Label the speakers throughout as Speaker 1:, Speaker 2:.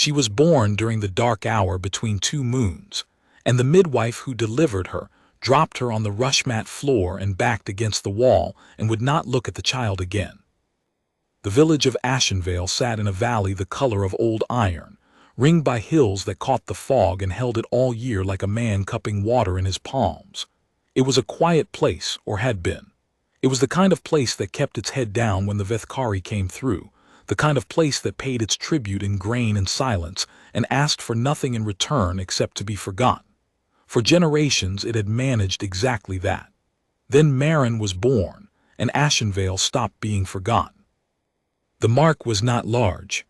Speaker 1: She was born during the dark hour between two moons, and the midwife who delivered her dropped her on the rush-mat floor and backed against the wall and would not look at the child again. The village of Ashenvale sat in a valley the color of old iron, ringed by hills that caught the fog and held it all year like a man cupping water in his palms. It was a quiet place, or had been. It was the kind of place that kept its head down when the Vethkari came through, the kind of place that paid its tribute in grain and silence and asked for nothing in return except to be forgotten. For generations it had managed exactly that. Then Marin was born, and Ashenvale stopped being forgotten. The mark was not large.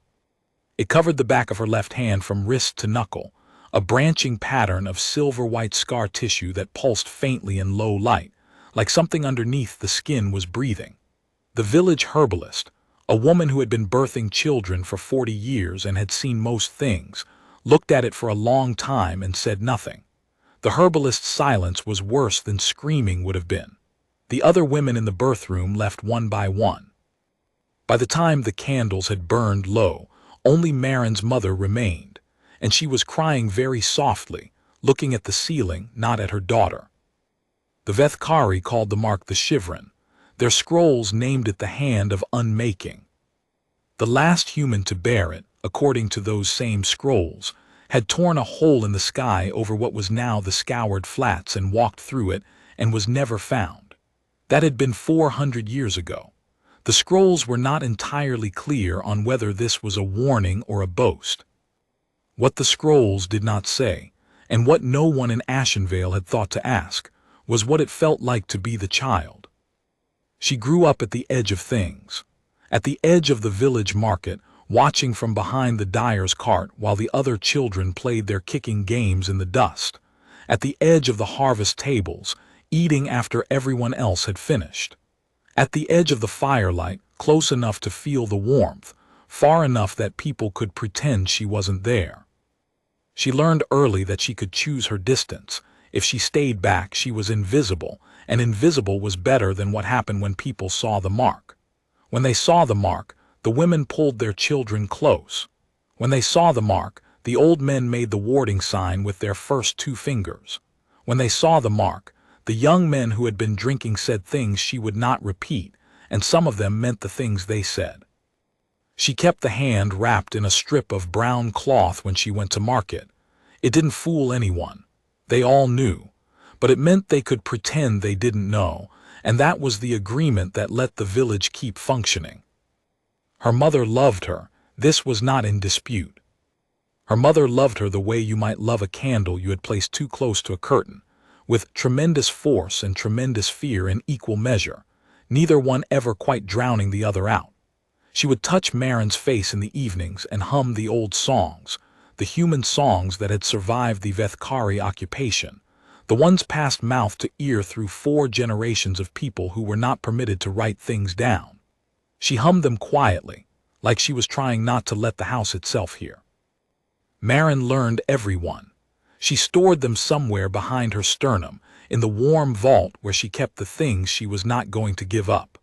Speaker 1: It covered the back of her left hand from wrist to knuckle, a branching pattern of silver-white scar tissue that pulsed faintly in low light, like something underneath the skin was breathing. The village herbalist, a woman who had been birthing children for 40 years and had seen most things, looked at it for a long time and said nothing. The herbalist's silence was worse than screaming would have been. The other women in the birth room left one by one. By the time the candles had burned low, only Marin's mother remained, and she was crying very softly, looking at the ceiling, not at her daughter. The Vethkari called the mark the Shivrin. Their scrolls named it the Hand of Unmaking. The last human to bear it, according to those same scrolls, had torn a hole in the sky over what was now the scoured flats and walked through it and was never found. That had been 400 years ago. The scrolls were not entirely clear on whether this was a warning or a boast. What the scrolls did not say, and what no one in Ashenvale had thought to ask, was what it felt like to be the child. She grew up at the edge of things, at the edge of the village market, watching from behind the dyer's cart while the other children played their kicking games in the dust, at the edge of the harvest tables, eating after everyone else had finished. At the edge of the firelight, close enough to feel the warmth, far enough that people could pretend she wasn't there. She learned early that she could choose her distance. If she stayed back, she was invisible, and invisible was better than what happened when people saw the mark. When they saw the mark, the women pulled their children close. When they saw the mark, the old men made the warding sign with their first 2 fingers. When they saw the mark, the young men who had been drinking said things she would not repeat, and some of them meant the things they said. She kept the hand wrapped in a strip of brown cloth when she went to market. It didn't fool anyone. They all knew, but it meant they could pretend they didn't know, and that was the agreement that let the village keep functioning. Her mother loved her. This was not in dispute. Her mother loved her the way you might love a candle you had placed too close to a curtain, with tremendous force and tremendous fear in equal measure, neither one ever quite drowning the other out. She would touch Marin's face in the evenings and hum the old songs, the human songs that had survived the Vethkari occupation, the ones passed mouth to ear through 4 generations of people who were not permitted to write things down. She hummed them quietly, like she was trying not to let the house itself hear. Marin learned every one. She stored them somewhere behind her sternum, in the warm vault where she kept the things she was not going to give up.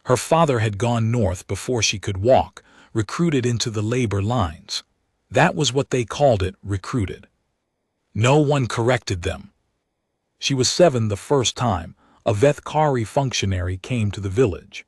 Speaker 1: Her father had gone north before she could walk, recruited into the labor lines. That was what they called it, recruited. No one corrected them. She was 7 the first time a Vethkari functionary came to the village.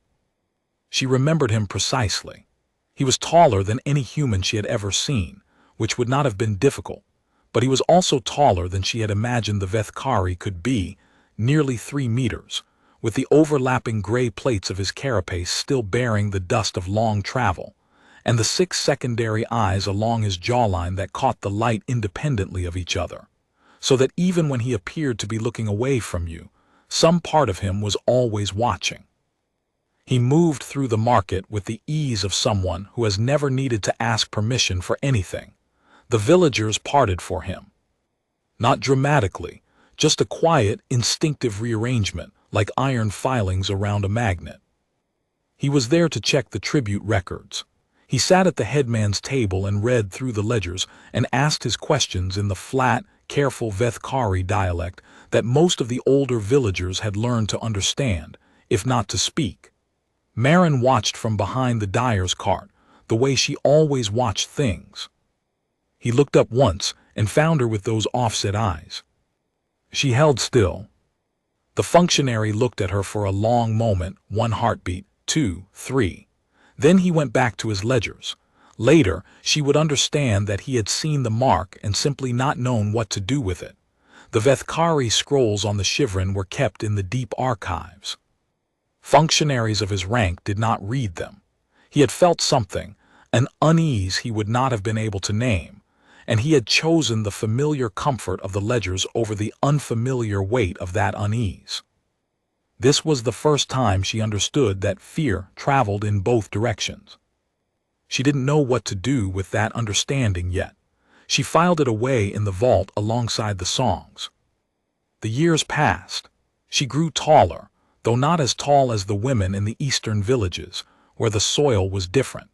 Speaker 1: She remembered him precisely. He was taller than any human she had ever seen, which would not have been difficult. But he was also taller than she had imagined the Vethkari could be, nearly 3 meters, with the overlapping gray plates of his carapace still bearing the dust of long travel, and the 6 secondary eyes along his jawline that caught the light independently of each other, so that even when he appeared to be looking away from you, some part of him was always watching. He moved through the market with the ease of someone who has never needed to ask permission for anything. The villagers parted for him. Not dramatically, just a quiet, instinctive rearrangement, like iron filings around a magnet. He was there to check the tribute records. He sat at the headman's table and read through the ledgers and asked his questions in the flat, careful Vethkari dialect that most of the older villagers had learned to understand, if not to speak. Marin watched from behind the dyer's cart, the way she always watched things. He looked up once and found her with those offset eyes. She held still. The functionary looked at her for a long moment, 1 heartbeat, 2, 3. Then he went back to his ledgers. Later, she would understand that he had seen the mark and simply not known what to do with it. The Vethkari scrolls on the Shivrin were kept in the deep archives. Functionaries of his rank did not read them. He had felt something, an unease he would not have been able to name, and he had chosen the familiar comfort of the ledgers over the unfamiliar weight of that unease. This was the first time she understood that fear traveled in both directions. She didn't know what to do with that understanding yet. She filed it away in the vault alongside the songs. The years passed. She grew taller, though not as tall as the women in the eastern villages, where the soil was different.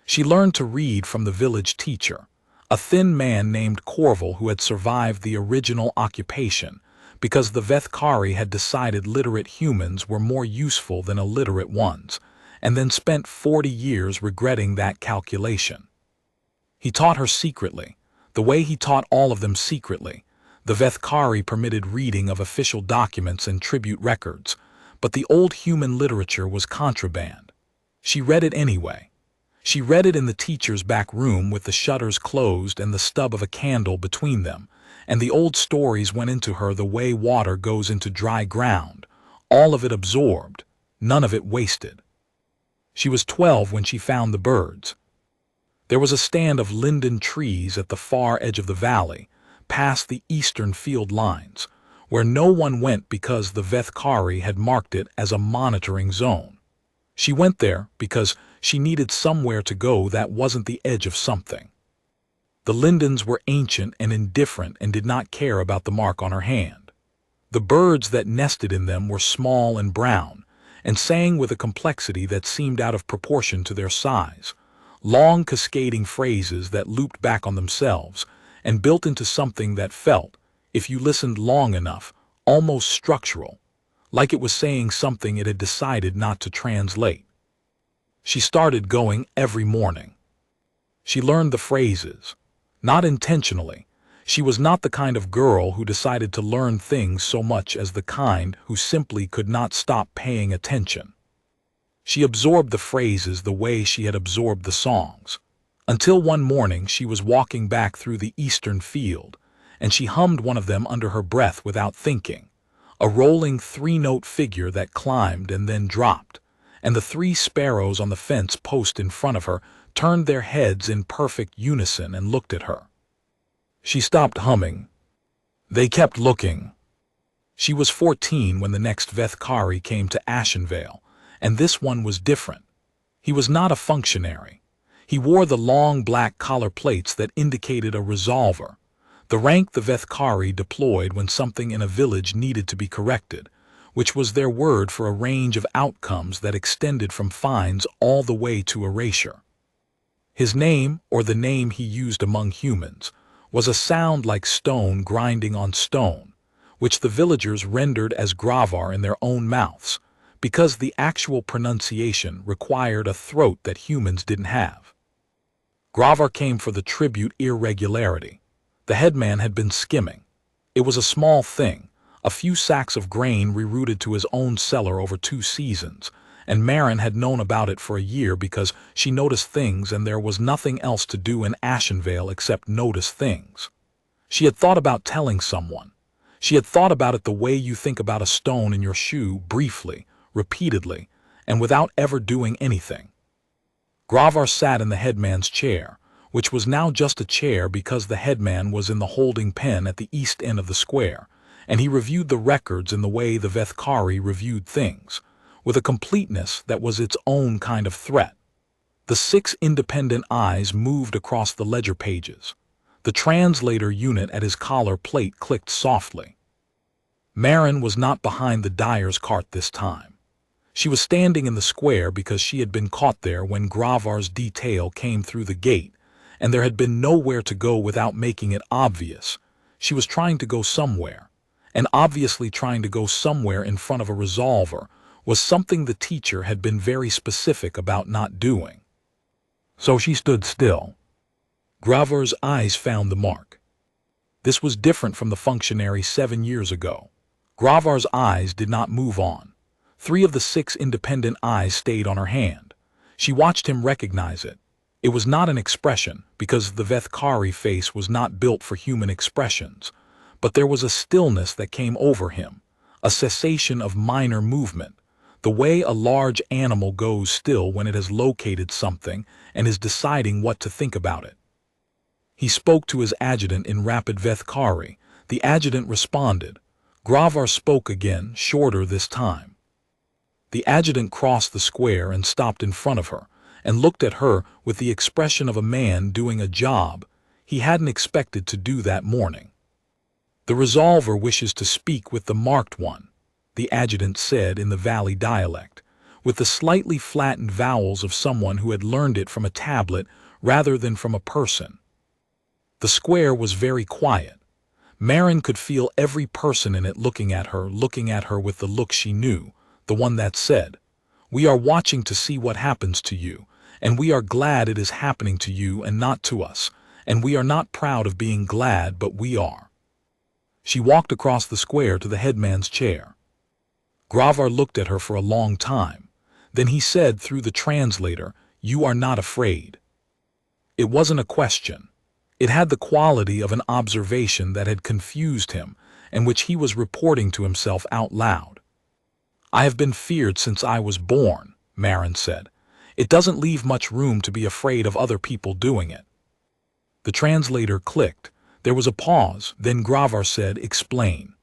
Speaker 1: She learned to read from the village teacher, a thin man named Corval who had survived the original occupation, because the Vethkari had decided literate humans were more useful than illiterate ones, and then spent 40 years regretting that calculation. He taught her secretly, the way he taught all of them secretly. The Vethkari permitted reading of official documents and tribute records, but the old human literature was contraband. She read it anyway. She read it in the teacher's back room with the shutters closed and the stub of a candle between them, and the old stories went into her the way water goes into dry ground, all of it absorbed, none of it wasted. She was 12 when she found the birds. There was a stand of linden trees at the far edge of the valley, past the eastern field lines, where no one went because the Vethkari had marked it as a monitoring zone. She went there because she needed somewhere to go that wasn't the edge of something. The lindens were ancient and indifferent and did not care about the mark on her hand. The birds that nested in them were small and brown, and sang with a complexity that seemed out of proportion to their size, long cascading phrases that looped back on themselves and built into something that felt, if you listened long enough, almost structural, like it was saying something it had decided not to translate. She started going every morning. She learned the phrases, not intentionally. She was not the kind of girl who decided to learn things so much as the kind who simply could not stop paying attention. She absorbed the phrases the way she had absorbed the songs, until one morning she was walking back through the eastern field, and she hummed one of them under her breath without thinking, a rolling 3-note figure that climbed and then dropped, and the 3 sparrows on the fence post in front of her turned their heads in perfect unison and looked at her. She stopped humming. They kept looking. She was 14 when the next Vethkari came to Ashenvale, and this one was different. He was not a functionary. He wore the long black collar plates that indicated a resolver, the rank the Vethkari deployed when something in a village needed to be corrected, which was their word for a range of outcomes that extended from fines all the way to erasure. His name, or the name he used among humans, was a sound like stone grinding on stone, which the villagers rendered as gravar in their own mouths, because the actual pronunciation required a throat that humans didn't have. Gravar came for the tribute irregularity. The headman had been skimming. It was a small thing, a few sacks of grain rerouted to his own cellar over 2 seasons, and Marin had known about it for a year because she noticed things and there was nothing else to do in Ashenvale except notice things. She had thought about telling someone. She had thought about it the way you think about a stone in your shoe, briefly, repeatedly, and without ever doing anything. Gravar sat in the headman's chair, which was now just a chair because the headman was in the holding pen at the east end of the square, and he reviewed the records in the way the Vethkari reviewed things, with a completeness that was its own kind of threat. The 6 independent eyes moved across the ledger pages. The translator unit at his collar plate clicked softly. Marin was not behind the dyer's cart this time. She was standing in the square because she had been caught there when Gravar's detail came through the gate, and there had been nowhere to go without making it obvious. She was trying to go somewhere, and obviously trying to go somewhere in front of a resolver was something the teacher had been very specific about not doing. So she stood still. Gravar's eyes found the mark. This was different from the functionary 7 years ago. Gravar's eyes did not move on. 3 of the 6 independent eyes stayed on her hand. She watched him recognize it. It was not an expression, because the Vethkari face was not built for human expressions, but there was a stillness that came over him, a cessation of minor movement, the way a large animal goes still when it has located something and is deciding what to think about it. He spoke to his adjutant in rapid Vethkari. The adjutant responded. Gravar spoke again, shorter this time. The adjutant crossed the square and stopped in front of her, and looked at her with the expression of a man doing a job he hadn't expected to do that morning. "The resolver wishes to speak with the marked one," the adjutant said in the valley dialect, with the slightly flattened vowels of someone who had learned it from a tablet rather than from a person. The square was very quiet. Marin could feel every person in it looking at her with the look she knew, the one that said, "We are watching to see what happens to you, and we are glad it is happening to you and not to us, and we are not proud of being glad, but we are." She walked across the square to the headman's chair. Gravar looked at her for a long time. Then he said through the translator, "You are not afraid." It wasn't a question. It had the quality of an observation that had confused him and which he was reporting to himself out loud. "I have been feared since I was born," Marin said. "It doesn't leave much room to be afraid of other people doing it." The translator clicked. There was a pause, then Gravar said, "Explain."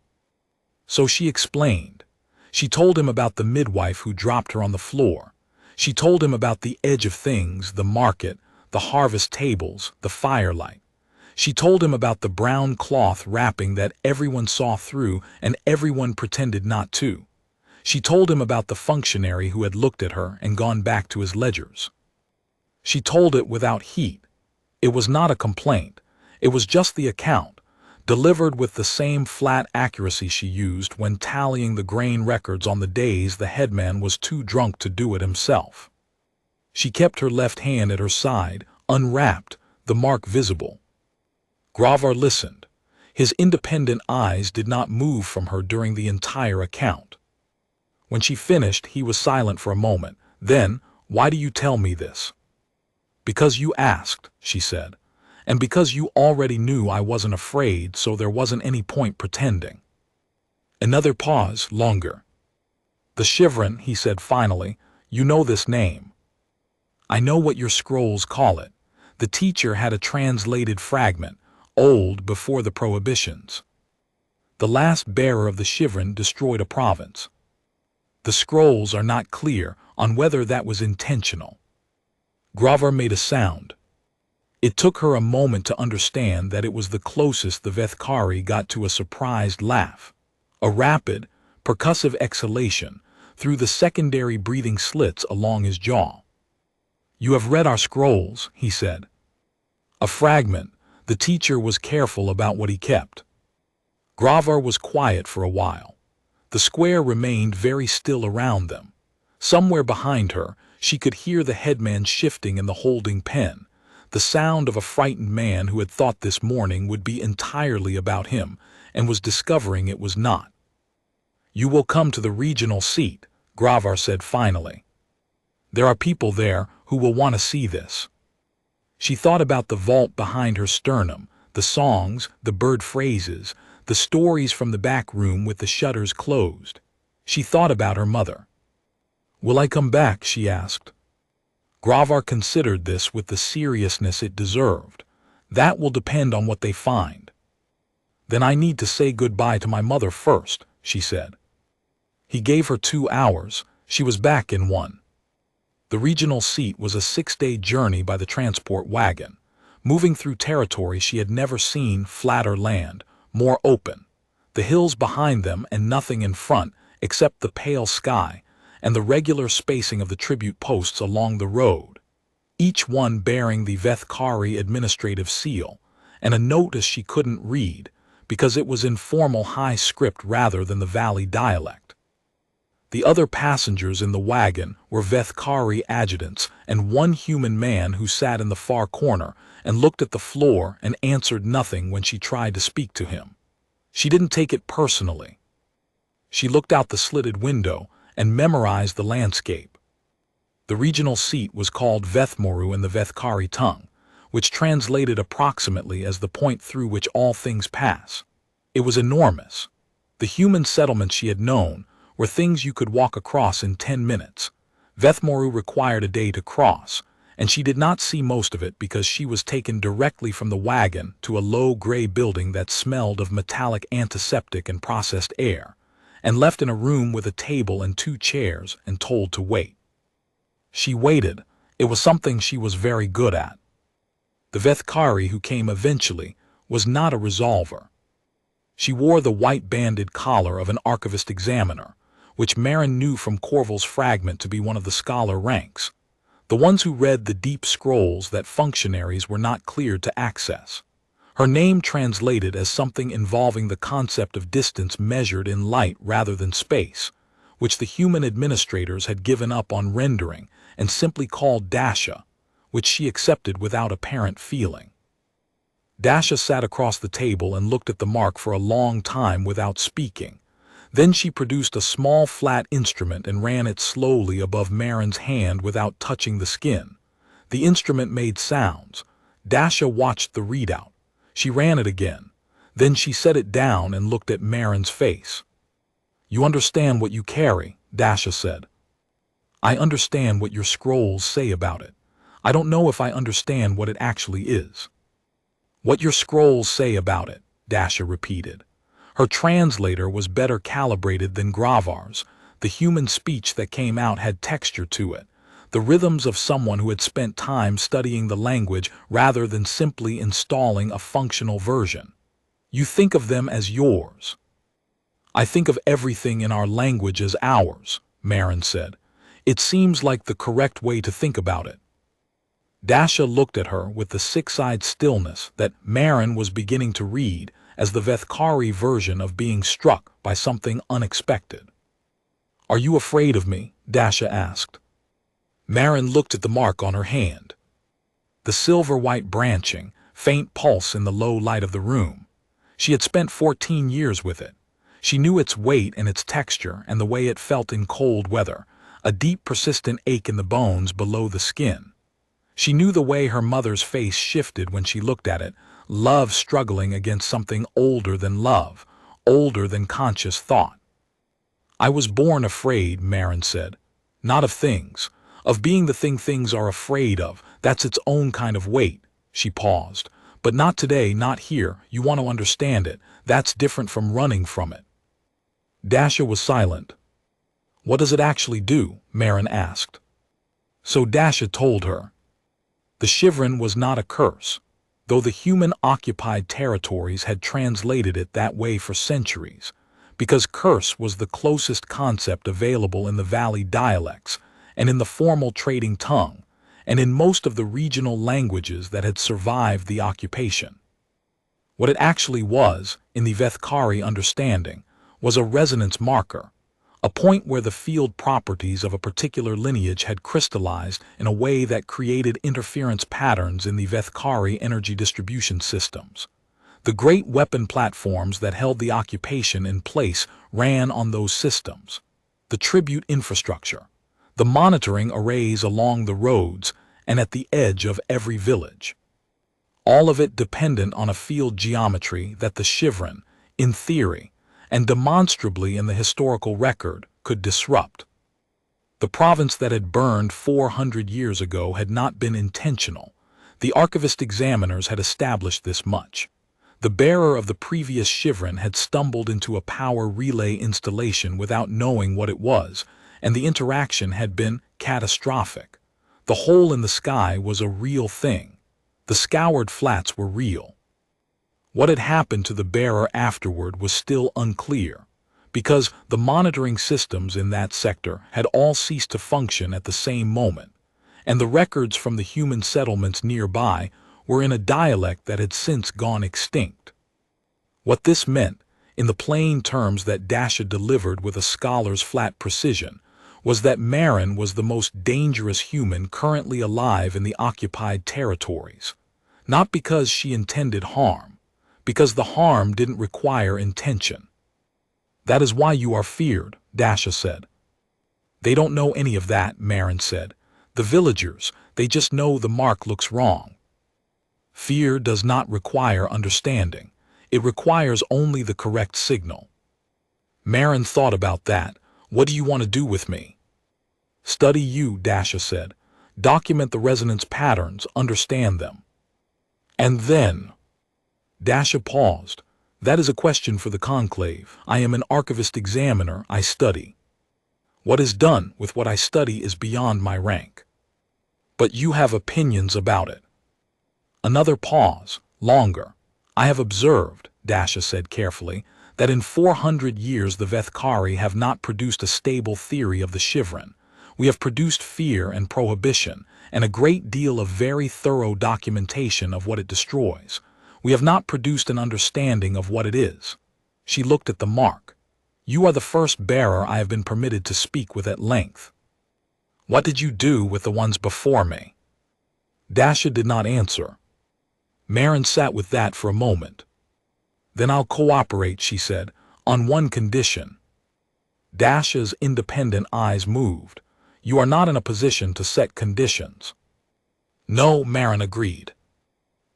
Speaker 1: So she explained. She told him about the midwife who dropped her on the floor. She told him about the edge of things, the market, the harvest tables, the firelight. She told him about the brown cloth wrapping that everyone saw through and everyone pretended not to. She told him about the functionary who had looked at her and gone back to his ledgers. She told it without heat. It was not a complaint. It was just the account, delivered with the same flat accuracy she used when tallying the grain records on the days the headman was too drunk to do it himself. She kept her left hand at her side, unwrapped, the mark visible. Gravar listened. His independent eyes did not move from her during the entire account. When she finished, he was silent for a moment. Then, "Why do you tell me this?" "Because you asked," she said. "And because you already knew I wasn't afraid, so there wasn't any point pretending." Another pause, longer. "The Shivran," he said finally, "you know this name." "I know what your scrolls call it. The teacher had a translated fragment, old before the prohibitions. The last bearer of the Shivran destroyed a province. The scrolls are not clear on whether that was intentional." Gravar made a sound. It took her a moment to understand that it was the closest the Vethkari got to a surprised laugh, a rapid, percussive exhalation through the secondary breathing slits along his jaw. "You have read our scrolls," he said. "A fragment. The teacher was careful about what he kept." Gravar was quiet for a while. The square remained very still around them. Somewhere behind her, she could hear the headman shifting in the holding pen, the sound of a frightened man who had thought this morning would be entirely about him and was discovering it was not. "You will come to the regional seat," Gravar said finally. "There are people there who will want to see this." She thought about the vault behind her sternum, the songs, the bird phrases, the stories from the back room with the shutters closed. She thought about her mother. "Will I come back?" she asked. Gravar considered this with the seriousness it deserved. "That will depend on what they find." "Then I need to say goodbye to my mother first," she said. He gave her 2 hours. She was back in 1. The regional seat was a 6-day journey by the transport wagon, moving through territory she had never seen, flatter land, more open, the hills behind them and nothing in front except the pale sky and the regular spacing of the tribute posts along the road, each one bearing the Vethkari administrative seal, and a notice she couldn't read because it was in formal high script rather than the valley dialect. The other passengers in the wagon were Vethkari adjutants and one human man who sat in the far corner and looked at the floor and answered nothing when she tried to speak to him. She didn't take it personally. She looked out the slitted window and memorized the landscape. The regional seat was called Vethmoru in the Vethkari tongue, which translated approximately as the point through which all things pass. It was enormous. The human settlements she had known were things you could walk across in 10 minutes. Vethmoru required a day to cross, and she did not see most of it because she was taken directly from the wagon to a low gray building that smelled of metallic antiseptic and processed air, and left in a room with a table and 2 chairs and told to wait. She waited. It was something she was very good at. The Vethkari who came eventually was not a resolver. She wore the white-banded collar of an archivist examiner, which Marin knew from Corval's fragment to be one of the scholar ranks, the ones who read the deep scrolls that functionaries were not cleared to access. Her name translated as something involving the concept of distance measured in light rather than space, which the human administrators had given up on rendering and simply called Dasha, which she accepted without apparent feeling. Dasha sat across the table and looked at the mark for a long time without speaking. Then she produced a small flat instrument and ran it slowly above Marin's hand without touching the skin. The instrument made sounds. Dasha watched the readout. She ran it again. Then she set it down and looked at Marin's face. "You understand what you carry," Dasha said. "I understand what your scrolls say about it. I don't know if I understand what it actually is." "What your scrolls say about it," Dasha repeated. Her translator was better calibrated than Gravar's. The human speech that came out had texture to it, the rhythms of someone who had spent time studying the language rather than simply installing a functional version. "You think of them as yours." "I think of everything in our language as ours," Marin said. "It seems like the correct way to think about it." Dasha looked at her with the six-eyed stillness that Marin was beginning to read as the Vethkari version of being struck by something unexpected. "Are you afraid of me?" Dasha asked. Marin looked at the mark on her hand. The silver-white branching, faint pulse in the low light of the room. She had spent 14 years with it. She knew its weight and its texture and the way it felt in cold weather, a deep persistent ache in the bones below the skin. She knew the way her mother's face shifted when she looked at it, love struggling against something older than love, older than conscious thought. "I was born afraid," Marin said. "Not of things. Of being the thing things are afraid of. That's its own kind of weight." She paused. "But not today, not here. You want to understand it. That's different from running from it." Dasha was silent. "What does it actually do?" Marin asked. So Dasha told her. The Shivrin was not a curse, though the human-occupied territories had translated it that way for centuries, because curse was the closest concept available in the valley dialects and in the formal trading tongue, and in most of the regional languages that had survived the occupation. What it actually was, in the Vethkari understanding, was a resonance marker, a point where the field properties of a particular lineage had crystallized in a way that created interference patterns in the Vethkari energy distribution systems. The great weapon platforms that held the occupation in place ran on those systems. The tribute infrastructure, the monitoring arrays along the roads and at the edge of every village. All of it dependent on a field geometry that the Shivrin, in theory, and demonstrably in the historical record, could disrupt. The province that had burned 400 years ago had not been intentional. The archivist examiners had established this much. The bearer of the previous Shivrin had stumbled into a power relay installation without knowing what it was, and the interaction had been catastrophic. The hole in the sky was a real thing. The scoured flats were real. What had happened to the bearer afterward was still unclear, because the monitoring systems in that sector had all ceased to function at the same moment, and the records from the human settlements nearby were in a dialect that had since gone extinct. What this meant, in the plain terms that Dasha delivered with a scholar's flat precision, was that Marin was the most dangerous human currently alive in the occupied territories. Not because she intended harm, because the harm didn't require intention. "That is why you are feared," Dasha said. "They don't know any of that," Marin said. "The villagers, they just know the mark looks wrong." Fear does not require understanding. It requires only the correct signal. Marin thought about that. "What do you want to do with me?" "Study you," Dasha said. "Document the resonance patterns, understand them." "And then?" Dasha paused. "That is a question for the conclave. I am an archivist examiner. I study. What is done with what I study is beyond my rank. But you have opinions about it." Another pause, longer. "I have observed," Dasha said carefully, "that in 400 years the Vethkari have not produced a stable theory of the Shivran. We have produced fear and prohibition, and a great deal of very thorough documentation of what it destroys. We have not produced an understanding of what it is." She looked at the mark. "You are the first bearer I have been permitted to speak with at length. What did you do with the ones before me?" Dasha did not answer. Marin sat with that for a moment. "Then I'll cooperate," she said, "on one condition." Dasha's independent eyes moved. "You are not in a position to set conditions." "No," Marin agreed.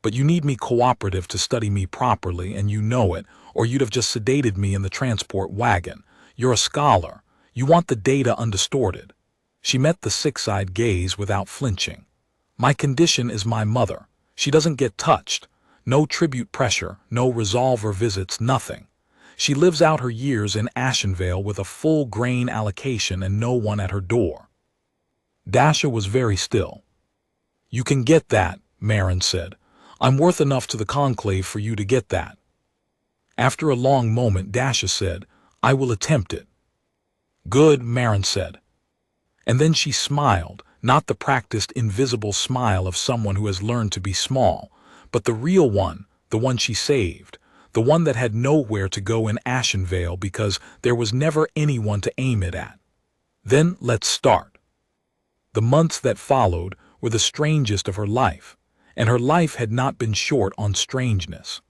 Speaker 1: "But you need me cooperative to study me properly, and you know it, or you'd have just sedated me in the transport wagon. You're a scholar. You want the data undistorted." She met the six-eyed gaze without flinching. "My condition is my mother. She doesn't get touched. No tribute pressure, no resolver visits, nothing. She lives out her years in Ashenvale with a full grain allocation and no one at her door." Dasha was very still. "You can get that," Marin said. "I'm worth enough to the conclave for you to get that." After a long moment, Dasha said, "I will attempt it." "Good," Marin said. And then she smiled, not the practiced invisible smile of someone who has learned to be small, but the real one, the one she saved, the one that had nowhere to go in Ashenvale because there was never anyone to aim it at. "Then let's start." The months that followed were the strangest of her life, and her life had not been short on strangeness.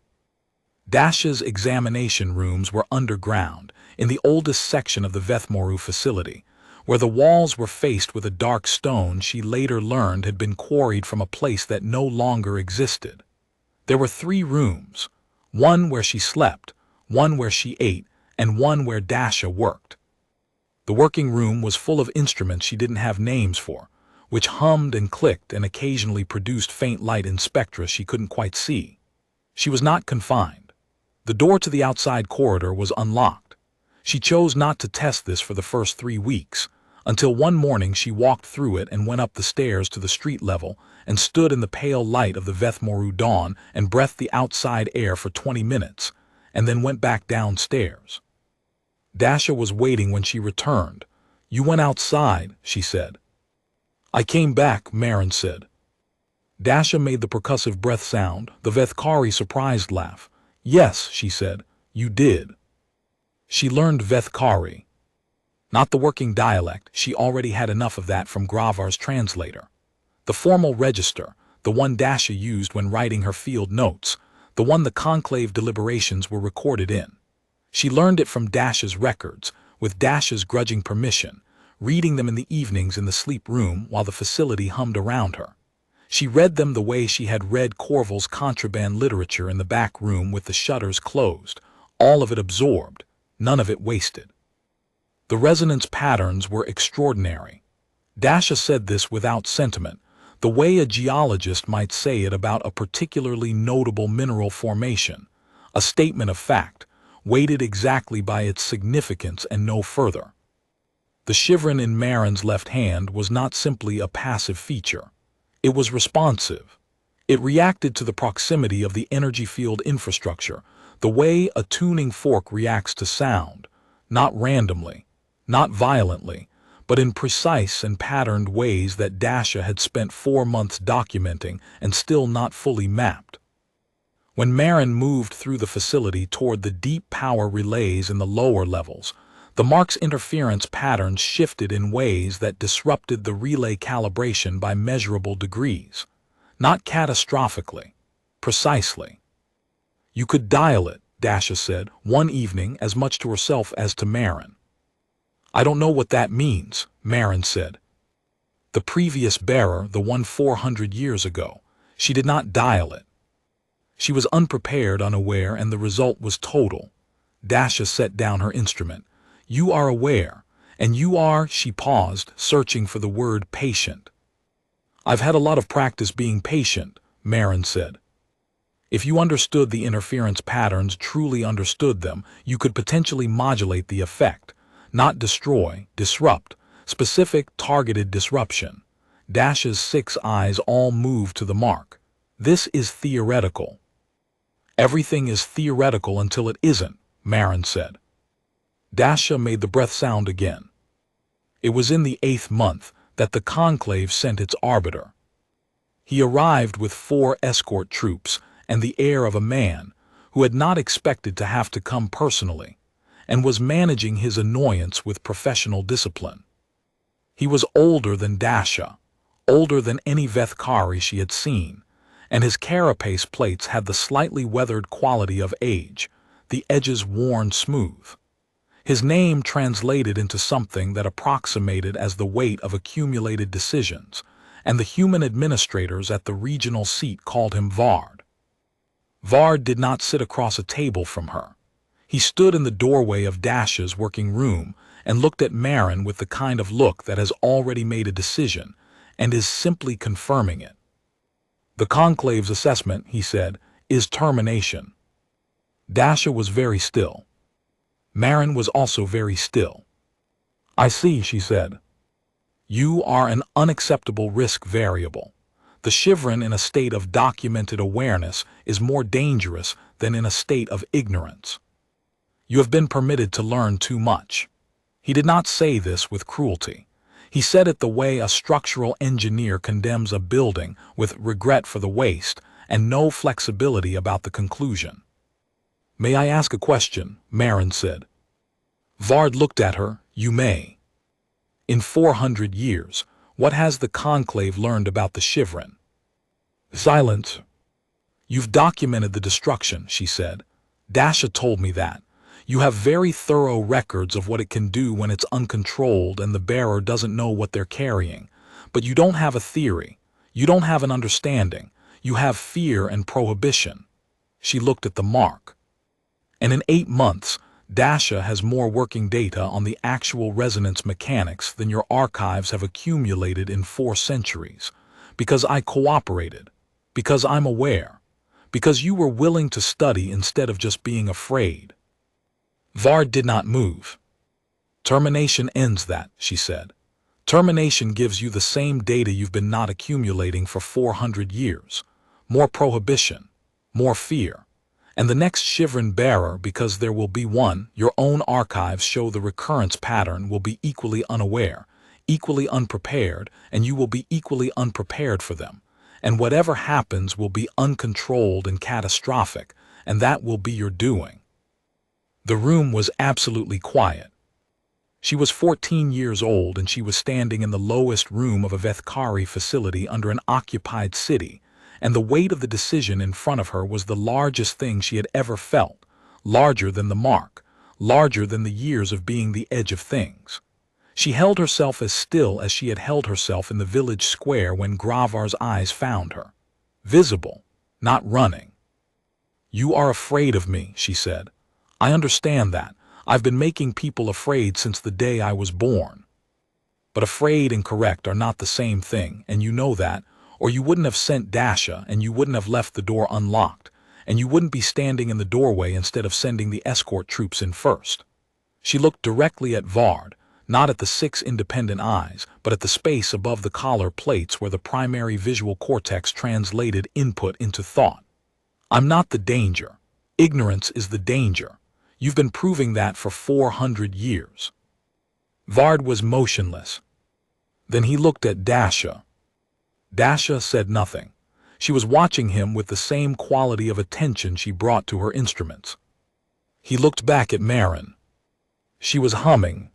Speaker 1: Dasha's examination rooms were underground, in the oldest section of the Vethmoru facility, where the walls were faced with a dark stone she later learned had been quarried from a place that no longer existed. There were 3 rooms, one where she slept, one where she ate, and one where Dasha worked. The working room was full of instruments she didn't have names for, which hummed and clicked and occasionally produced faint light in spectra she couldn't quite see. She was not confined. The door to the outside corridor was unlocked. She chose not to test this for the first 3 weeks, until one morning she walked through it and went up the stairs to the street level and stood in the pale light of the Vethmoru dawn and breathed the outside air for 20 minutes, and then went back downstairs. Dasha was waiting when she returned. "You went outside," she said. "I came back," Marin said. Dasha made the percussive breath sound, the Vethkari surprised laugh. "Yes," she said, "you did." She learned Vethkari. Not the working dialect, she already had enough of that from Gravar's translator. The formal register, the one Dasha used when writing her field notes, the one the conclave deliberations were recorded in. She learned it from Dasha's records, with Dasha's grudging permission, reading them in the evenings in the sleep room while the facility hummed around her. She read them the way she had read Corval's contraband literature in the back room with the shutters closed, all of it absorbed, none of it wasted. The resonance patterns were extraordinary. Dasha said this without sentiment, the way a geologist might say it about a particularly notable mineral formation, a statement of fact, weighted exactly by its significance and no further. The Shivran in Marin's left hand was not simply a passive feature. It was responsive. It reacted to the proximity of the energy field infrastructure, the way a tuning fork reacts to sound, not randomly, not violently, but in precise and patterned ways that Dasha had spent 4 months documenting and still not fully mapped. When Marin moved through the facility toward the deep power relays in the lower levels, the mark's interference patterns shifted in ways that disrupted the relay calibration by measurable degrees. Not catastrophically, precisely. You could dial it, Dasha said, one evening as much to herself as to Marin. I don't know what that means, Marin said. The previous bearer, the one 400 years ago, she did not dial it. She was unprepared, unaware, and the result was total. Dasha set down her instrument. You are aware, and you are, she paused, searching for the word patient. I've had a lot of practice being patient, Marin said. If you understood the interference patterns, truly understood them, you could potentially modulate the effect, not destroy, disrupt, specific, targeted disruption. Dasha's 6 eyes all moved to the mark. This is theoretical. Everything is theoretical until it isn't, Marin said. Dasha made the breath sound again. It was in the 8th month that the conclave sent its arbiter. He arrived with 4 escort troops and the air of a man who had not expected to have to come personally, and was managing his annoyance with professional discipline. He was older than Dasha, older than any Vethkari she had seen, and his carapace plates had the slightly weathered quality of age, the edges worn smooth. His name translated into something that approximated as the weight of accumulated decisions, and the human administrators at the regional seat called him Vard. Vard did not sit across a table from her. He stood in the doorway of Dasha's working room and looked at Marin with the kind of look that has already made a decision and is simply confirming it. The conclave's assessment, he said, is termination. Dasha was very still. Marin was also very still. I see, she said. You are an unacceptable risk variable. The Shivran in a state of documented awareness is more dangerous than in a state of ignorance. You have been permitted to learn too much. He did not say this with cruelty. He said it the way a structural engineer condemns a building, with regret for the waste and no flexibility about the conclusion. May I ask a question? Marin said. Vard looked at her. You may. In 400 years, what has the conclave learned about the Shivran? Silence. You've documented the destruction, she said. Dasha told me that. You have very thorough records of what it can do when it's uncontrolled and the bearer doesn't know what they're carrying. But you don't have a theory. You don't have an understanding. You have fear and prohibition. She looked at the mark. And in 8 months, Dasha has more working data on the actual resonance mechanics than your archives have accumulated in 4 centuries. Because I cooperated. Because I'm aware. Because you were willing to study instead of just being afraid. Vard did not move. Termination ends that, she said. Termination gives you the same data you've been not accumulating for 400 years. More prohibition. More fear. And the next Shivran bearer, because there will be one, your own archives show the recurrence pattern, will be equally unaware, equally unprepared, and you will be equally unprepared for them. And whatever happens will be uncontrolled and catastrophic, and that will be your doing. The room was absolutely quiet. She was 14 years old and she was standing in the lowest room of a Vethkari facility under an occupied city, and the weight of the decision in front of her was the largest thing she had ever felt, larger than the mark, larger than the years of being the edge of things. She held herself as still as she had held herself in the village square when Gravar's eyes found her. Visible, not running. You are afraid of me, she said. I understand that. I've been making people afraid since the day I was born. But afraid and correct are not the same thing, and you know that, or you wouldn't have sent Dasha, and you wouldn't have left the door unlocked, and you wouldn't be standing in the doorway instead of sending the escort troops in first. She looked directly at Vard, not at the 6 independent eyes, but at the space above the collar plates where the primary visual cortex translated input into thought. I'm not the danger. Ignorance is the danger. You've been proving that for 400 years. Vard was motionless. Then he looked at Dasha. Dasha said nothing. She was watching him with the same quality of attention she brought to her instruments. He looked back at Marin. She was humming.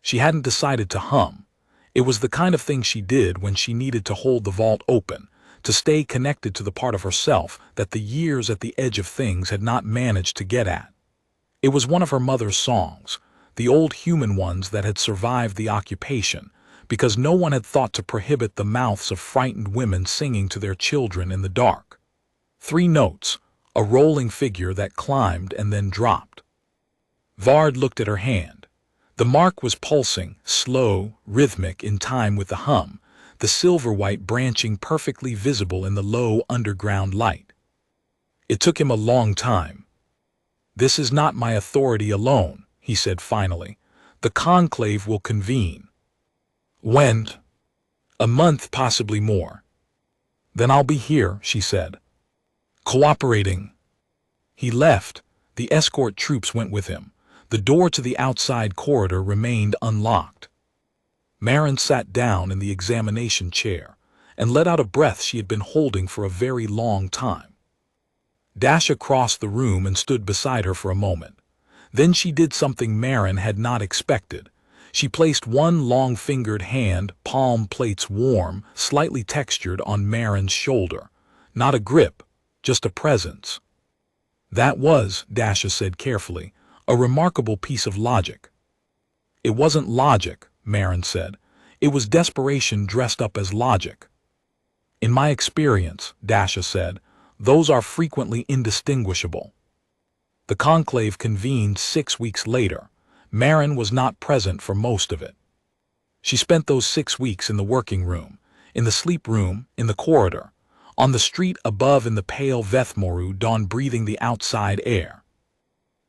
Speaker 1: She hadn't decided to hum. It was the kind of thing she did when she needed to hold the vault open, to stay connected to the part of herself that the years at the edge of things had not managed to get at. It was one of her mother's songs, the old human ones that had survived the occupation, because no one had thought to prohibit the mouths of frightened women singing to their children in the dark. 3 notes, a rolling figure that climbed and then dropped. Vard looked at her hand. The mark was pulsing, slow, rhythmic, in time with the hum, the silver-white branching perfectly visible in the low underground light. It took him a long time. "This is not my authority alone," he said finally. "The conclave will convene." "When?" "A month, possibly more." "Then I'll be here," she said. "Cooperating." He left. The escort troops went with him. The door to the outside corridor remained unlocked. Marin sat down in the examination chair and let out a breath she had been holding for a very long time. Dasha crossed the room and stood beside her for a moment. Then she did something Marin had not expected. She placed one long-fingered hand, palm plates warm, slightly textured, on Marin's shoulder. Not a grip, just a presence. "That was," Dasha said carefully, "a remarkable piece of logic." "It wasn't logic," Marin said. "It was desperation dressed up as logic." "In my experience," Dasha said, "those are frequently indistinguishable." The conclave convened 6 weeks later. Marin was not present for most of it. She spent those 6 weeks in the working room, in the sleep room, in the corridor, on the street above in the pale Vethmoru dawn, breathing the outside air.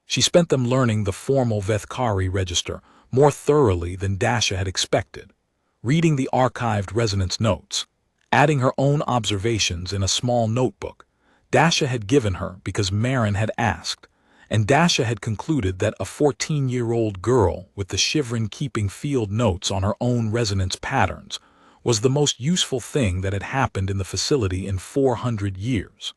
Speaker 1: She spent them learning the formal Vethkari register more thoroughly than Dasha had expected, reading the archived resonance notes, adding her own observations in a small notebook Dasha had given her because Marin had asked, and Dasha had concluded that a 14-year-old girl with the Shivrin keeping field notes on her own resonance patterns was the most useful thing that had happened in the facility in 400 years.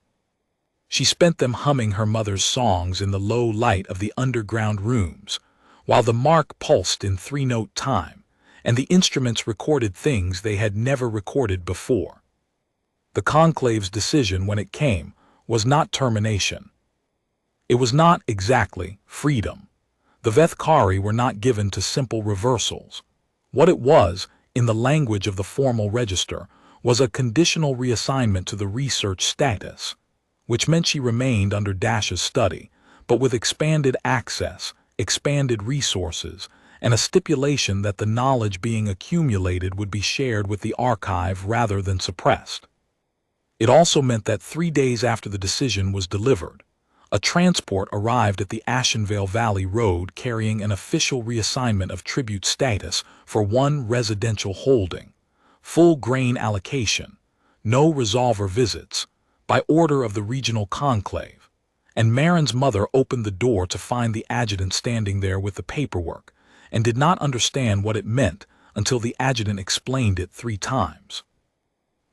Speaker 1: She spent them humming her mother's songs in the low light of the underground rooms, while the mark pulsed in 3-note time, and the instruments recorded things they had never recorded before. The conclave's decision, when it came, was not termination. It was not exactly freedom. The Vethkari were not given to simple reversals. What it was, in the language of the formal register, was a conditional reassignment to the research status, which meant she remained under Dasha's study, but with expanded access, expanded resources, and a stipulation that the knowledge being accumulated would be shared with the archive rather than suppressed. It also meant that 3 days after the decision was delivered, a transport arrived at the Ashenvale Valley Road carrying an official reassignment of tribute status for one residential holding, full grain allocation, no resolver visits, by order of the regional conclave, and Marin's mother opened the door to find the adjutant standing there with the paperwork, and did not understand what it meant until the adjutant explained it 3 times.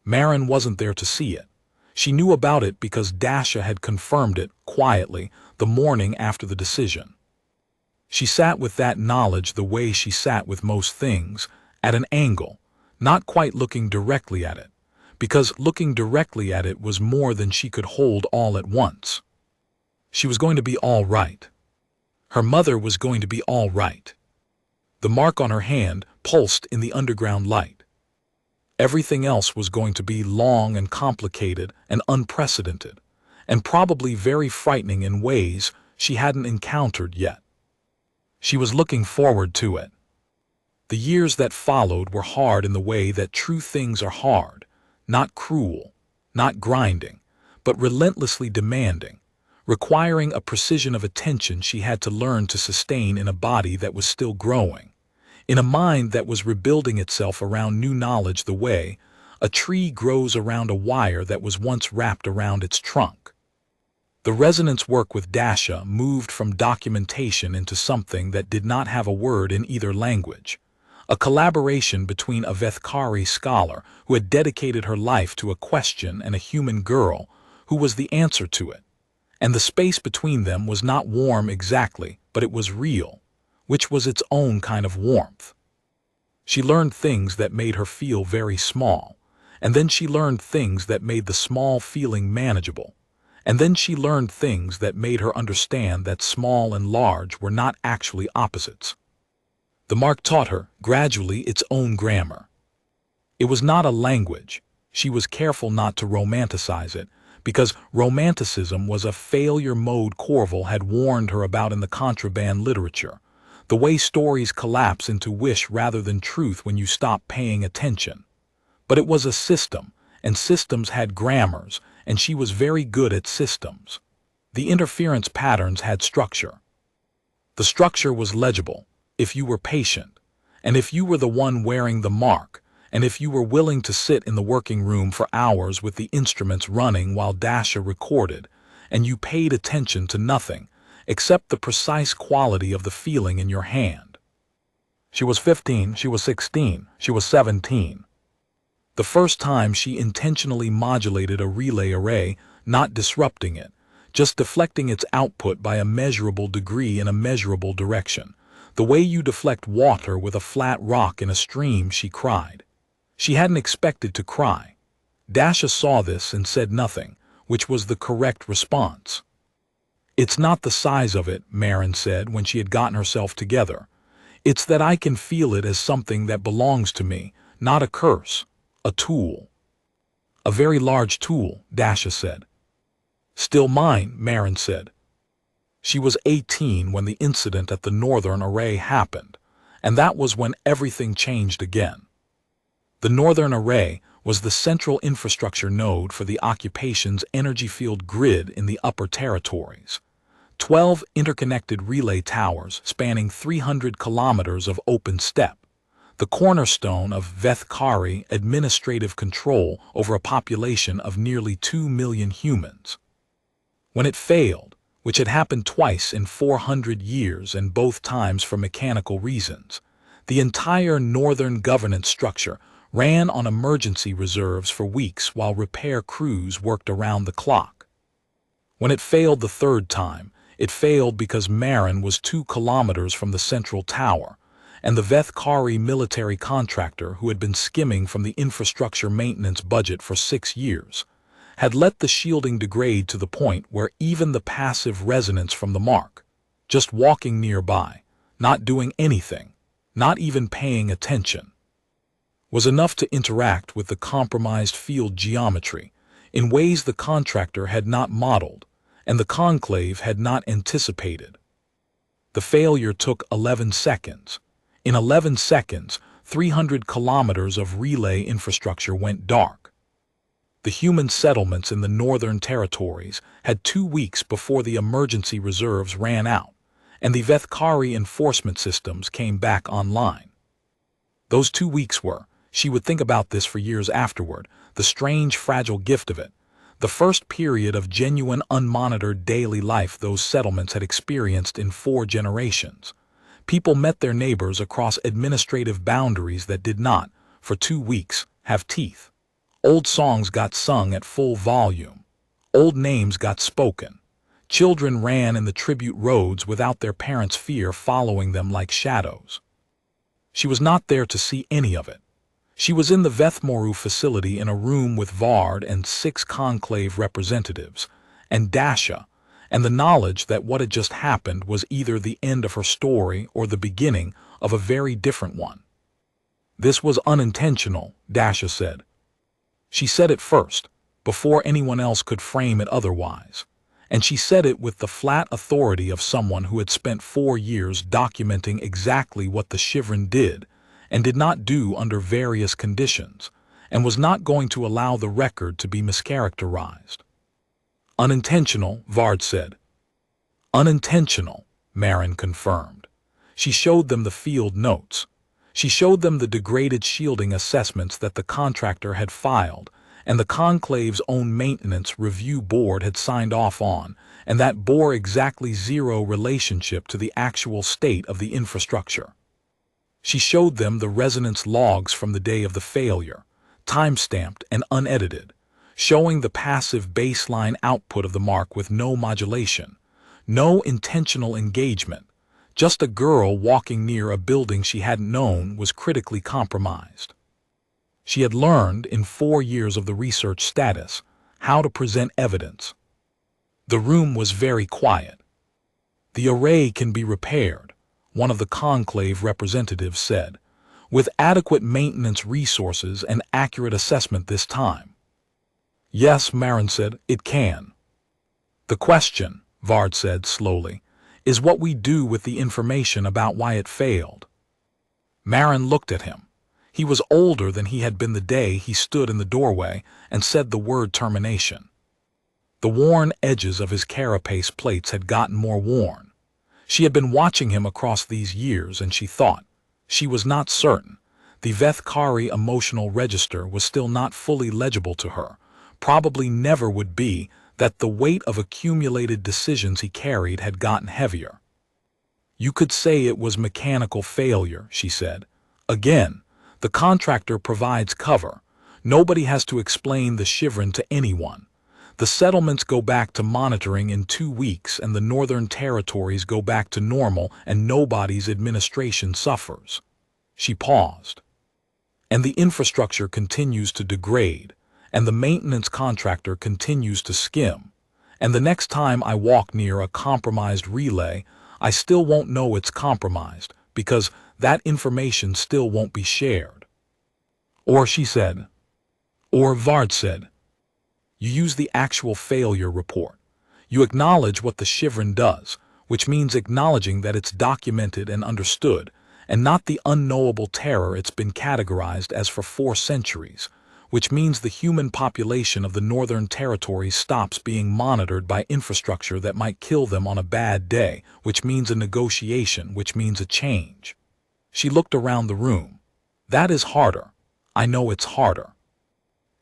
Speaker 1: Marin wasn't there to see it. She knew about it because Dasha had confirmed it quietly the morning after the decision. She sat with that knowledge the way she sat with most things, at an angle, not quite looking directly at it, because looking directly at it was more than she could hold all at once. She was going to be all right. Her mother was going to be all right. The mark on her hand pulsed in the underground light. Everything else was going to be long and complicated and unprecedented, and probably very frightening in ways she hadn't encountered yet. She was looking forward to it. The years that followed were hard in the way that true things are hard, not cruel, not grinding, but relentlessly demanding, requiring a precision of attention she had to learn to sustain in a body that was still growing, in a mind that was rebuilding itself around new knowledge the way a tree grows around a wire that was once wrapped around its trunk. The resonance work with Dasha moved from documentation into something that did not have a word in either language, A collaboration between a Vethkari scholar who had dedicated her life to a question and a human girl who was the answer to it. And the space between them was not warm exactly, but it was real, which was its own kind of warmth. She learned things that made her feel very small, and then she learned things that made the small feeling manageable, and then she learned things that made her understand that small and large were not actually opposites. The mark taught her, gradually, its own grammar. It was not a language. She was careful not to romanticize it, because romanticism was a failure mode Corval had warned her about in the contraband literature, the way stories collapse into wish rather than truth when you stop paying attention. But it was a system, and systems had grammars, and she was very good at systems. The interference patterns had structure. The structure was legible, if you were patient, and if you were the one wearing the mark, and if you were willing to sit in the working room for hours with the instruments running while Dasha recorded, and you paid attention to nothing except the precise quality of the feeling in your hand. She was 15, she was 16, she was 17. The first time she intentionally modulated a relay array, not disrupting it, just deflecting its output by a measurable degree in a measurable direction. The way you deflect water with a flat rock in a stream, she cried. She hadn't expected to cry. Dasha saw this and said nothing, which was the correct response. It's not the size of it, Marin said when she had gotten herself together. It's that I can feel it as something that belongs to me, not a curse, a tool. A very large tool, Dasha said. Still mine, Marin said. She was 18 when the incident at the Northern Array happened, and that was when everything changed again. The Northern Array was the central infrastructure node for the occupation's energy field grid in the upper territories. 12 interconnected relay towers spanning 300 kilometers of open steppe, the cornerstone of Vethkari administrative control over a population of nearly 2 million humans. When it failed, which had happened twice in 400 years and both times for mechanical reasons, the entire northern governance structure ran on emergency reserves for weeks while repair crews worked around the clock. When it failed the third time, it failed because Marin was 2 kilometers from the central tower, and the Vethkari military contractor who had been skimming from the infrastructure maintenance budget for 6 years had let the shielding degrade to the point where even the passive resonance from the mark, just walking nearby, not doing anything, not even paying attention, was enough to interact with the compromised field geometry in ways the contractor had not modeled and the conclave had not anticipated. The failure took 11 seconds. In 11 seconds, 300 kilometers of relay infrastructure went dark. The human settlements in the northern territories had 2 weeks before the emergency reserves ran out, and the Vethkari enforcement systems came back online. Those 2 weeks were, she would think about this for years afterward, the strange fragile gift of it, the first period of genuine unmonitored daily life those settlements had experienced in 4 generations. People met their neighbors across administrative boundaries that did not, for 2 weeks, have teeth. Old songs got sung at full volume. Old names got spoken. Children ran in the tribute roads without their parents' fear following them like shadows. She was not there to see any of it. She was in the Vethmoru facility in a room with Vard and 6 conclave representatives, and Dasha, and the knowledge that what had just happened was either the end of her story or the beginning of a very different one. This was unintentional, Dasha said. She said it first, before anyone else could frame it otherwise, and she said it with the flat authority of someone who had spent 4 years documenting exactly what the Shivrin did and did not do under various conditions, and was not going to allow the record to be mischaracterized. Unintentional, Vard said. Unintentional, Marin confirmed. She showed them the field notes. She showed them the degraded shielding assessments that the contractor had filed and the conclave's own maintenance review board had signed off on, and that bore exactly 0 relationship to the actual state of the infrastructure. She showed them the resonance logs from the day of the failure, time-stamped and unedited, showing the passive baseline output of the mark with no modulation, no intentional engagement, just a girl walking near a building she hadn't known was critically compromised. She had learned, in 4 years of the research status, how to present evidence. The room was very quiet. "The array can be repaired," one of the conclave representatives said, "with adequate maintenance resources and accurate assessment this time." "Yes," Marin said, "it can." "The question," Vard said slowly, "is what we do with the information about why it failed." Marin looked at him. He was older than he had been the day he stood in the doorway and said the word termination. The worn edges of his carapace plates had gotten more worn. She had been watching him across these years, and she thought. She was not certain. The Vethkari emotional register was still not fully legible to her, probably never would be, that the weight of accumulated decisions he carried had gotten heavier. "You could say it was mechanical failure," she said. "Again, the contractor provides cover. Nobody has to explain the Shivrin to anyone. The settlements go back to monitoring in 2 weeks, and the northern territories go back to normal, and nobody's administration suffers." She paused. "And the infrastructure continues to degrade, and the maintenance contractor continues to skim. And the next time I walk near a compromised relay, I still won't know it's compromised, because that information still won't be shared." "Or," she said. "Or," Vard said. "You use the actual failure report. You acknowledge what the Shivrin does, which means acknowledging that it's documented and understood, and not the unknowable terror it's been categorized as for 4 centuries, which means the human population of the Northern Territories stops being monitored by infrastructure that might kill them on a bad day, which means a negotiation, which means a change." She looked around the room. "That is harder. I know it's harder.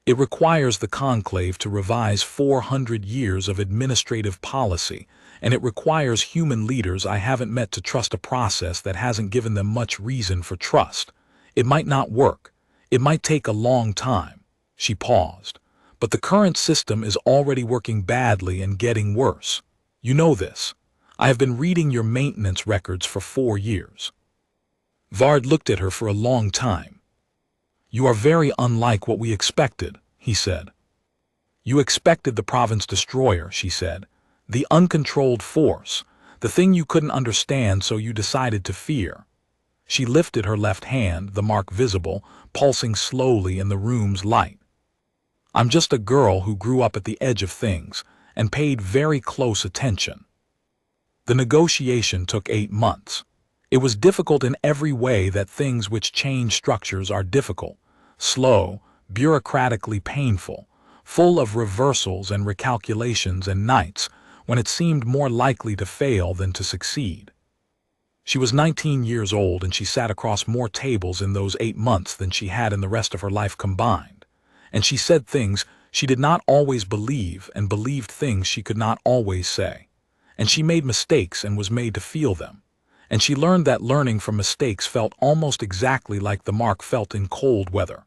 Speaker 1: It requires the conclave to revise 400 years of administrative policy, and it requires human leaders I haven't met to trust a process that hasn't given them much reason for trust. It might not work. It might take a long time." She paused. "But the current system is already working badly and getting worse. You know this. I have been reading your maintenance records for 4 years. Vard looked at her for a long time. "You are very unlike what we expected," he said. "You expected the province destroyer," she said. "The uncontrolled force, the thing you couldn't understand, so you decided to fear." She lifted her left hand, the mark visible, pulsing slowly in the room's light. "I'm just a girl who grew up at the edge of things and paid very close attention." The negotiation took 8 months. It was difficult in every way that things which change structures are difficult, slow, bureaucratically painful, full of reversals and recalculations and nights when it seemed more likely to fail than to succeed. She was 19 years old, and she sat across more tables in those 8 months than she had in the rest of her life combined. And she said things she did not always believe and believed things she could not always say. And she made mistakes and was made to feel them. And she learned that learning from mistakes felt almost exactly like the mark felt in cold weather.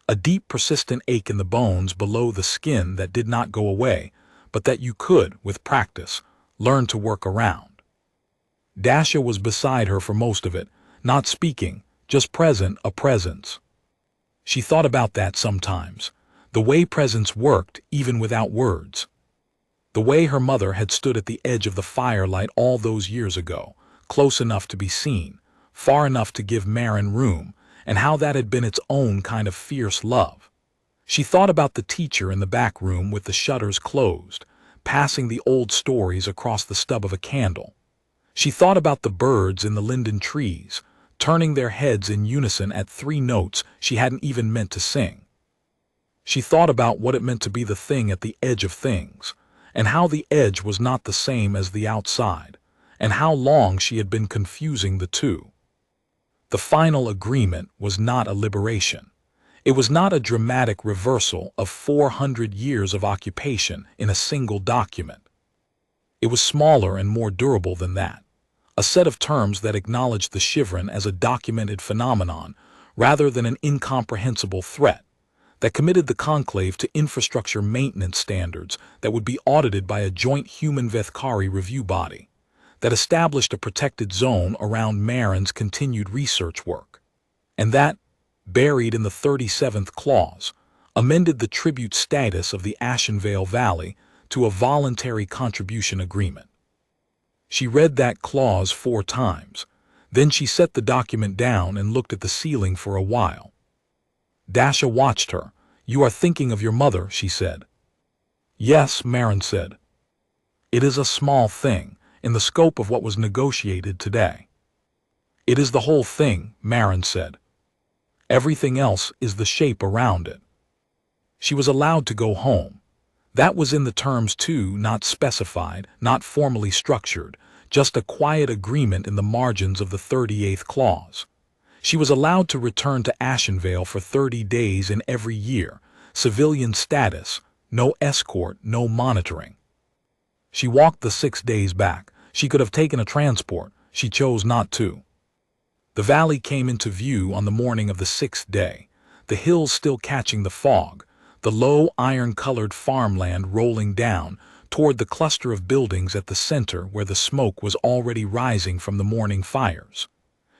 Speaker 1: A deep, persistent ache in the bones below the skin that did not go away, but that you could, with practice, learn to work around. Dasha was beside her for most of it, not speaking, just present, a presence. She thought about that sometimes, the way presence worked even without words. The way her mother had stood at the edge of the firelight all those years ago, close enough to be seen, far enough to give Marin room, and how that had been its own kind of fierce love. She thought about the teacher in the back room with the shutters closed, passing the old stories across the stub of a candle. She thought about the birds in the linden trees, turning their heads in unison at 3 notes she hadn't even meant to sing. She thought about what it meant to be the thing at the edge of things, and how the edge was not the same as the outside, and how long she had been confusing the two. The final agreement was not a liberation. It was not a dramatic reversal of 400 years of occupation in a single document. It was smaller and more durable than that. a set of terms that acknowledged the Shivran as a documented phenomenon rather than an incomprehensible threat, that committed the conclave to infrastructure maintenance standards that would be audited by a joint human-Vethkari review body, that established a protected zone around Marin's continued research work, and that, buried in the 37th clause, amended the tribute status of the Ashenvale Valley to a voluntary contribution agreement. She read that clause 4 times. Then she set the document down and looked at the ceiling for a while. Dasha watched her. "You are thinking of your mother," she said. "Yes," Marin said. "It is a small thing in the scope of what was negotiated today." "It is the whole thing," Marin said. "Everything else is the shape around it." She was allowed to go home. That was in the terms too, not specified, not formally structured, just a quiet agreement in the margins of the 38th clause. She was allowed to return to Ashenvale for 30 days in every year, civilian status, no escort, no monitoring. She walked the 6 days back. She could have taken a transport. She chose not to. The valley came into view on the morning of the 6th day, the hills still catching the fog, the low iron-colored farmland rolling down toward the cluster of buildings at the center where the smoke was already rising from the morning fires.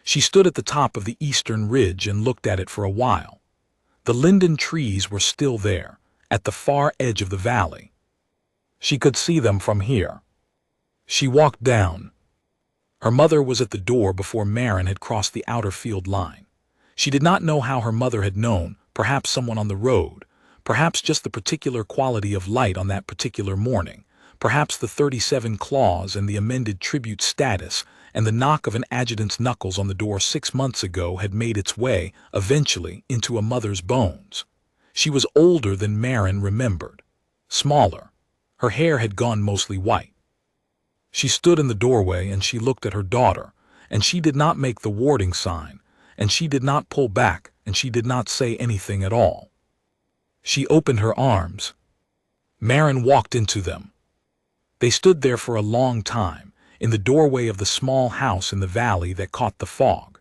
Speaker 1: She stood at the top of the eastern ridge and looked at it for a while. The linden trees were still there, at the far edge of the valley. She could see them from here. She walked down. Her mother was at the door before Marin had crossed the outer field line. She did not know how her mother had known, perhaps someone on the road, perhaps just the particular quality of light on that particular morning, perhaps the 37 clause and the amended tribute status and the knock of an adjutant's knuckles on the door 6 months ago had made its way, eventually, into a mother's bones. She was older than Marin remembered, smaller. Her hair had gone mostly white. She stood in the doorway and she looked at her daughter, and she did not make the warding sign, and she did not pull back, and she did not say anything at all. She opened her arms. Marin walked into them. They stood there for a long time, in the doorway of the small house in the valley that caught the fog.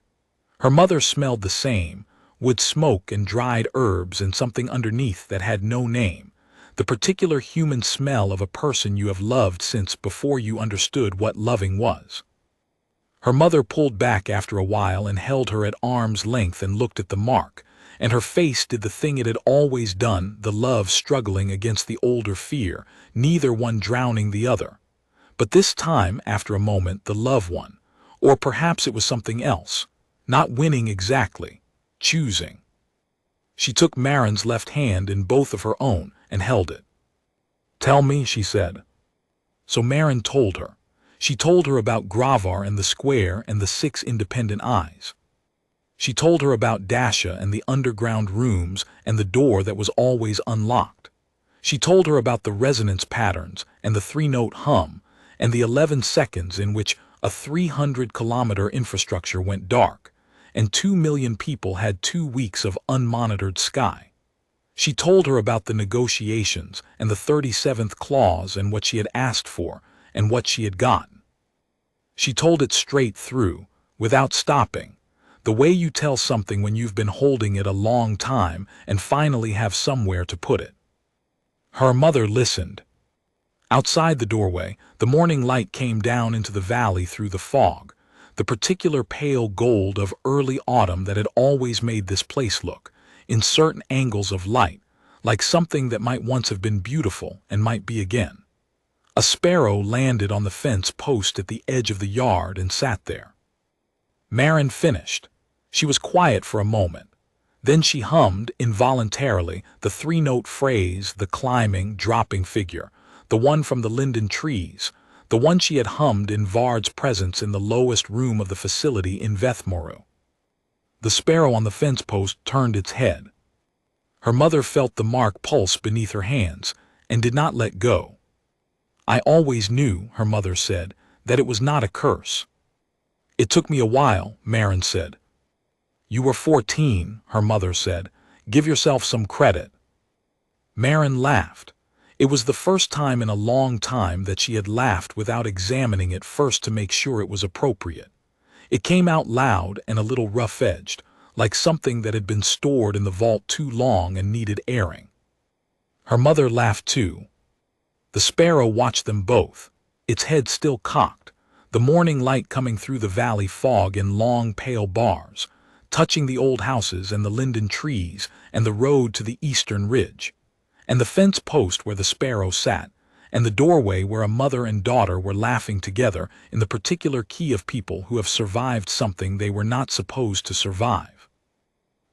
Speaker 1: Her mother smelled the same, wood smoke and dried herbs and something underneath that had no name, the particular human smell of a person you have loved since before you understood what loving was. Her mother pulled back after a while and held her at arm's length and looked at the mark, and her face did the thing it had always done, the love struggling against the older fear, neither one drowning the other. But this time, after a moment, the love won. Or perhaps it was something else. Not winning exactly. Choosing. She took Marin's left hand in both of her own and held it. "Tell me," she said. So Marin told her. She told her about Gravar and the square and the 6 independent eyes. She told her about Dasha and the underground rooms and the door that was always unlocked. She told her about the resonance patterns and the 3-note hum, and the 11 seconds in which a 300-kilometer infrastructure went dark, and 2 million people had 2 weeks of unmonitored sky. She told her about the negotiations and the 37th clause and what she had asked for and what she had gotten. She told it straight through, without stopping, the way you tell something when you've been holding it a long time and finally have somewhere to put it. Her mother listened. Outside the doorway, the morning light came down into the valley through the fog, the particular pale gold of early autumn that had always made this place look, in certain angles of light, like something that might once have been beautiful and might be again. A sparrow landed on the fence post at the edge of the yard and sat there. Marin finished. She was quiet for a moment. Then she hummed, involuntarily, the 3-note phrase, the climbing, dropping figure, the one from the linden trees, the one she had hummed in Vard's presence in the lowest room of the facility in Vethmoru. The sparrow on the fence post turned its head. Her mother felt the mark pulse beneath her hands and did not let go. "I always knew," her mother said, "that it was not a curse." "It took me a while," Marin said. "You were 14, her mother said. "Give yourself some credit." Marin laughed. It was the first time in a long time that she had laughed without examining it first to make sure it was appropriate. It came out loud and a little rough-edged, like something that had been stored in the vault too long and needed airing. Her mother laughed too. The sparrow watched them both, its head still cocked, the morning light coming through the valley fog in long pale bars, touching the old houses and the linden trees and the road to the eastern ridge, and the fence post where the sparrow sat, and the doorway where a mother and daughter were laughing together in the particular key of people who have survived something they were not supposed to survive.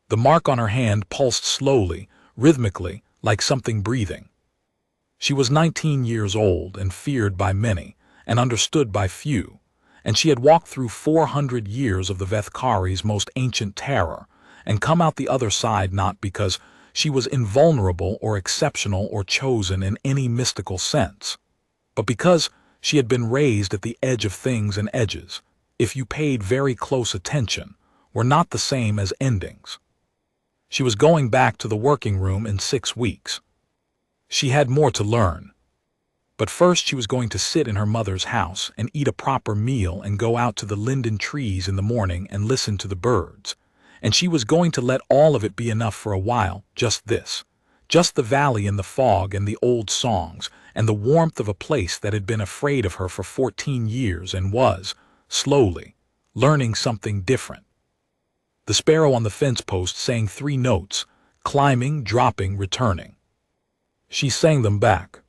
Speaker 1: The mark on her hand pulsed slowly, rhythmically, like something breathing. She was 19 years old and feared by many, and understood by few, and she had walked through 400 years of the Vethkari's most ancient terror, and come out the other side not because she was invulnerable or exceptional or chosen in any mystical sense, but because she had been raised at the edge of things, and edges, if you paid very close attention, were not the same as endings. She was going back to the working room in 6 weeks. She had more to learn. But first she was going to sit in her mother's house and eat a proper meal and go out to the linden trees in the morning and listen to the birds. And she was going to let all of it be enough for a while, just this. Just the valley and the fog and the old songs and the warmth of a place that had been afraid of her for 14 years and was, slowly, learning something different. The sparrow on the fence post sang 3 notes, climbing, dropping, returning. She sang them back.